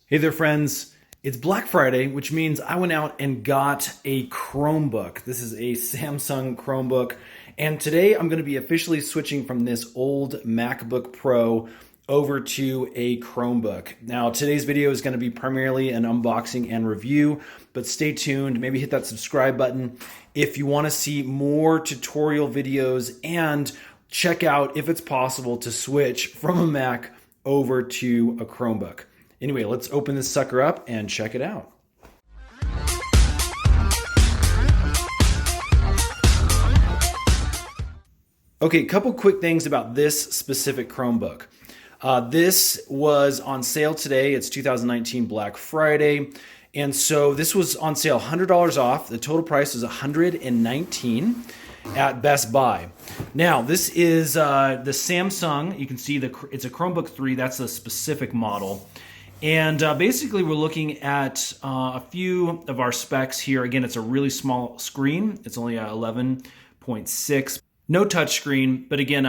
Hey there, friends. It's Black Friday, which means I went out and got a Chromebook. This is a Samsung Chromebook, and today I'm going to be officially switching from this old MacBook Pro over to a Chromebook. Now, today's video is going to be primarily an unboxing and review, but stay tuned. Maybe hit that subscribe button if you want to see more tutorial videos and check out if it's possible to switch from a Mac over to a Chromebook. Anyway, let's open this sucker up and check it out. Okay, a couple quick things about this specific Chromebook. This was on sale today. It's 2019 Black Friday. And so this was on sale $100 off. The total price is $119 at Best Buy. Now, this is the Samsung. You can see it's a Chromebook 3. That's a specific model. And basically, we're looking at a few of our specs here. Again, it's a really small screen. It's only 11.6. No touchscreen, but again,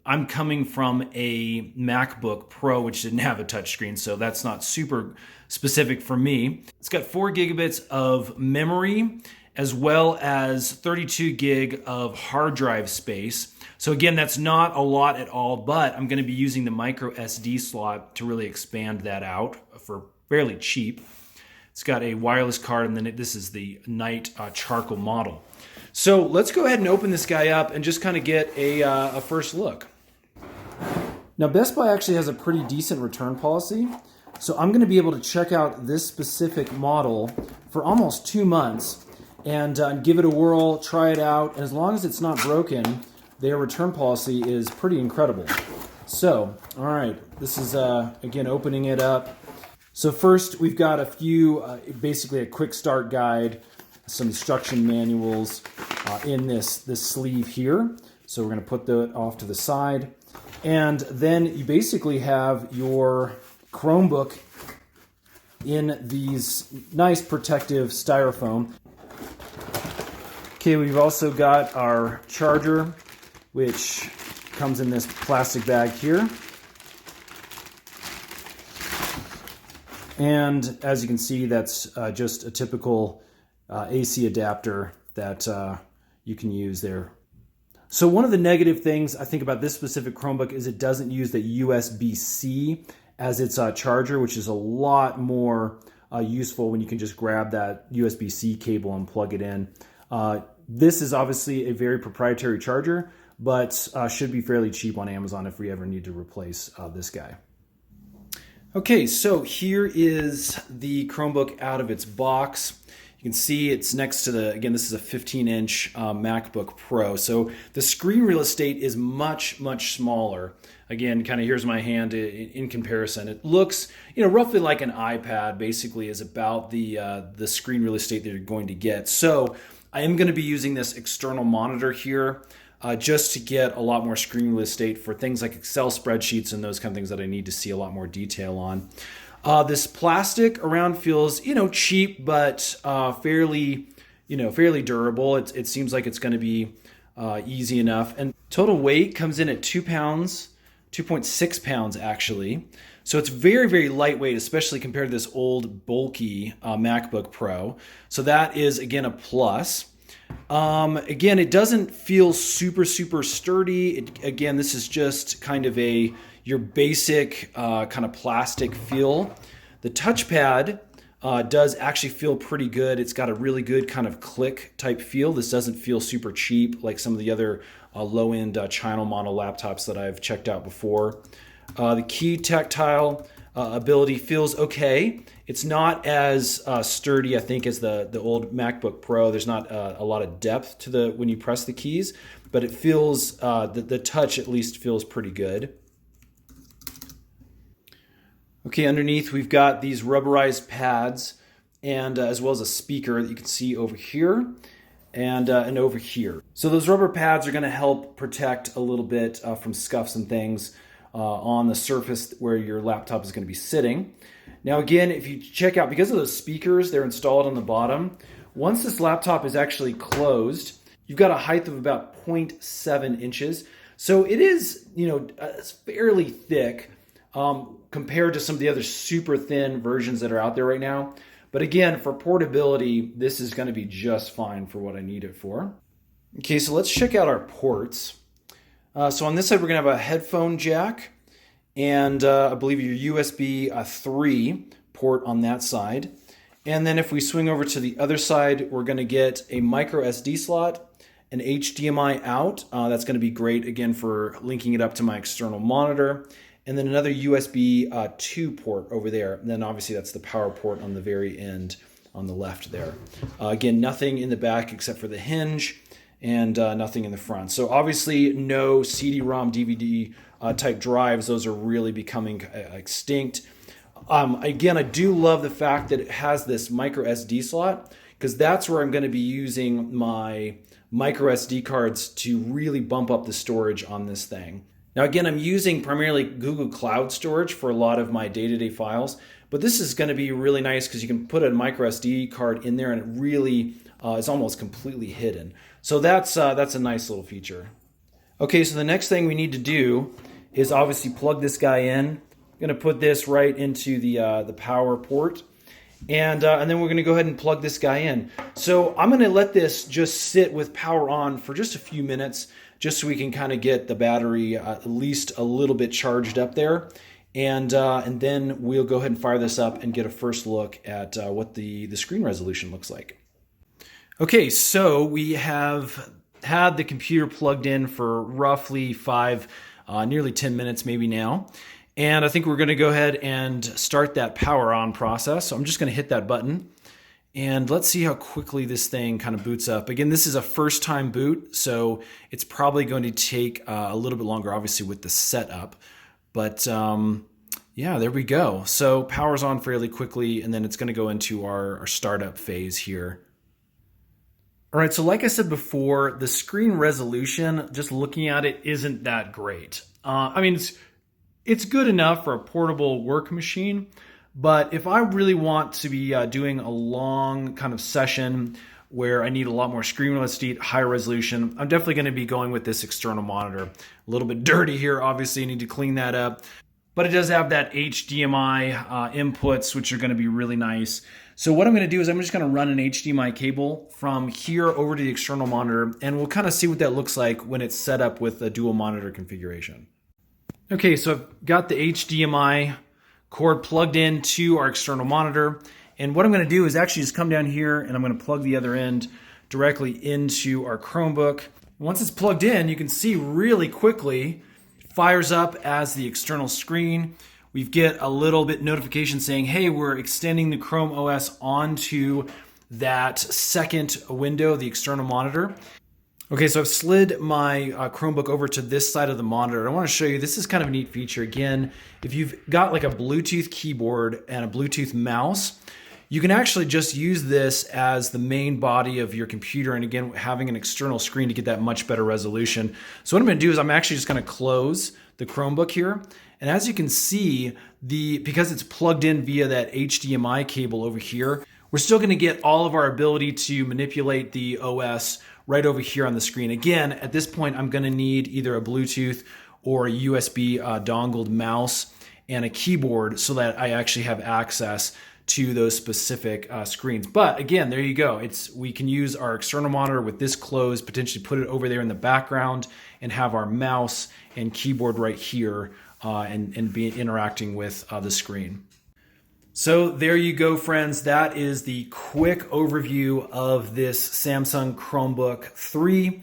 I'm coming from a MacBook Pro, which didn't have a touchscreen, so that's not super specific for me. It's got 4 gigabits of memory, as well as 32 gig of hard drive space. So again, that's not a lot at all, but I'm going to be using the micro SD slot to really expand that out for fairly cheap. It's got a wireless card, and then this is the night charcoal model. So let's go ahead and open this guy up and just kind of get a first look. Now, Best Buy actually has a pretty decent return policy, so I'm going to be able to check out this specific model for almost 2 months and give it a whirl, try it out, and as long as it's not broken, their return policy is pretty incredible. So, all right, this is, again, opening it up. So first, we've got a few, basically a quick start guide, some instruction manuals in this sleeve here. So we're going to put that off to the side. And then you basically have your Chromebook in these nice protective styrofoam. Okay, we've also got our charger, which comes in this plastic bag here. And as you can see, that's just a typical AC adapter that you can use there. So one of the negative things I think about this specific Chromebook is it doesn't use the USB-C as its charger, which is a lot more useful when you can just grab that USB-C cable and plug it in. This is obviously a very proprietary charger, but should be fairly cheap on Amazon if we ever need to replace this guy. Okay, so here is the Chromebook out of its box. You can see it's next to again, this is a 15-inch MacBook Pro. So the screen real estate is much, much smaller. Again, kind of here's my hand in comparison. It looks, roughly like an iPad, basically is about the screen real estate that you're going to get. So I am going to be using this external monitor here just to get a lot more screen real estate for things like Excel spreadsheets and those kind of things that I need to see a lot more detail on. This plastic around feels, cheap, but fairly durable. It seems like it's going to be easy enough. And total weight comes in at 2 pounds, 2.6 pounds actually. So it's very, very lightweight, especially compared to this old bulky MacBook Pro. So that is, again, a plus. Again, it doesn't feel super, super sturdy. Again, this is just kind of your basic kind of plastic feel. The touchpad does actually feel pretty good. It's got a really good kind of click type feel. This doesn't feel super cheap like some of the other low-end China model laptops that I've checked out before. The key tactile ability feels okay. It's not as sturdy, I think, as the old MacBook Pro. There's not a lot of depth to when you press the keys, but it feels, the touch at least feels pretty good. Okay, underneath we've got these rubberized pads and as well as a speaker that you can see over here and over here. So those rubber pads are going to help protect a little bit from scuffs and things on the surface where your laptop is going to be sitting. Now again, if you check out, because of those speakers, they're installed on the bottom. Once this laptop is actually closed, you've got a height of about 0.7 inches. So it is, it's fairly thick. compared to some of the other super thin versions that are out there right now. But again, for portability, this is going to be just fine for what I need it for. Okay, so let's check out our ports. So on this side, we're going to have a headphone jack and I believe your USB 3 port on that side. And then if we swing over to the other side, we're going to get a micro SD slot, an HDMI out. That's going to be great, again, for linking it up to my external monitor. And then another USB 2 port over there. And then obviously that's the power port on the very end on the left there. Again, nothing in the back except for the hinge and nothing in the front. So obviously no CD-ROM, DVD type drives. Those are really becoming extinct. Again, I do love the fact that it has this micro SD slot, because that's where I'm going to be using my micro SD cards to really bump up the storage on this thing. Now again, I'm using primarily Google Cloud storage for a lot of my day-to-day files, but this is going to be really nice because you can put a micro SD card in there and it really is almost completely hidden. So that's a nice little feature. Okay, so the next thing we need to do is obviously plug this guy in. I'm going to put this right into the power port, and then we're going to go ahead and plug this guy in. So I'm going to let this just sit with power on for just a few minutes, just so we can kind of get the battery at least a little bit charged up there, and then we'll go ahead and fire this up and get a first look at what the screen resolution looks like. Okay, so we have had the computer plugged in for roughly nearly 10 minutes maybe now. And I think we're going to go ahead and start that power on process. So I'm just going to hit that button. And let's see how quickly this thing kind of boots up. Again, this is a first time boot, so it's probably going to take a little bit longer, obviously, with the setup. But yeah, there we go. So power's on fairly quickly, and then it's going to go into our startup phase here. All right, so like I said before, the screen resolution, just looking at it, isn't that great. I mean, it's good enough for a portable work machine, but if I really want to be doing a long kind of session where I need a lot more screen real estate, higher resolution, I'm definitely going to be going with this external monitor. A little bit dirty here, obviously, I need to clean that up, but it does have that HDMI inputs, which are going to be really nice. So what I'm going to do is I'm just going to run an HDMI cable from here over to the external monitor, and we'll kind of see what that looks like when it's set up with a dual monitor configuration. Okay, so I've got the HDMI cord plugged into our external monitor, and what I'm going to do is actually just come down here and I'm going to plug the other end directly into our Chromebook. Once it's plugged in, you can see really quickly it fires up as the external screen. We get a little bit notification saying, hey, we're extending the Chrome OS onto that second window, the external monitor. Okay, so I've slid my Chromebook over to this side of the monitor. I want to show you, this is kind of a neat feature. Again, if you've got like a Bluetooth keyboard and a Bluetooth mouse, you can actually just use this as the main body of your computer, and again, having an external screen to get that much better resolution. So what I'm going to do is I'm actually just going to close the Chromebook here. And as you can see, because it's plugged in via that HDMI cable over here, we're still going to get all of our ability to manipulate the OS right over here on the screen. Again, at this point, I'm going to need either a Bluetooth or a USB dongled mouse and a keyboard so that I actually have access to those specific screens. But again, there you go. We can use our external monitor with this closed, potentially put it over there in the background and have our mouse and keyboard right here and be interacting with the screen. So there you go, friends. That is the quick overview of this Samsung Chromebook 3.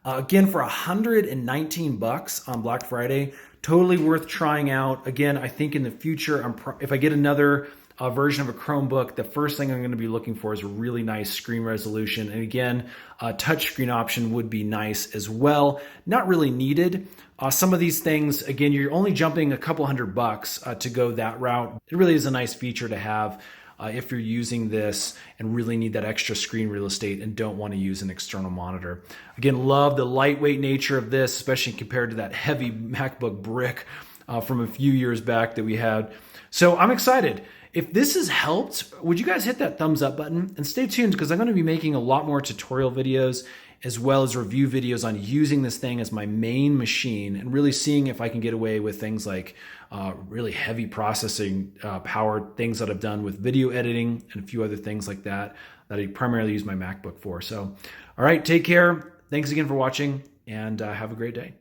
Again, for $119 on Black Friday, totally worth trying out. Again, I think in the future, if I get another version of a Chromebook, the first thing I'm going to be looking for is a really nice screen resolution. And again, a touchscreen option would be nice as well. Not really needed. Some of these things, again, you're only jumping a couple $100 to go that route. It really is a nice feature to have if you're using this and really need that extra screen real estate and don't want to use an external monitor. Again, love the lightweight nature of this, especially compared to that heavy MacBook brick from a few years back that we had. So I'm excited. If this has helped, would you guys hit that thumbs up button and stay tuned, because I'm going to be making a lot more tutorial videos as well as review videos on using this thing as my main machine and really seeing if I can get away with things like really heavy processing power, things that I've done with video editing and a few other things like that I primarily use my MacBook for. So, all right, take care. Thanks again for watching, and have a great day.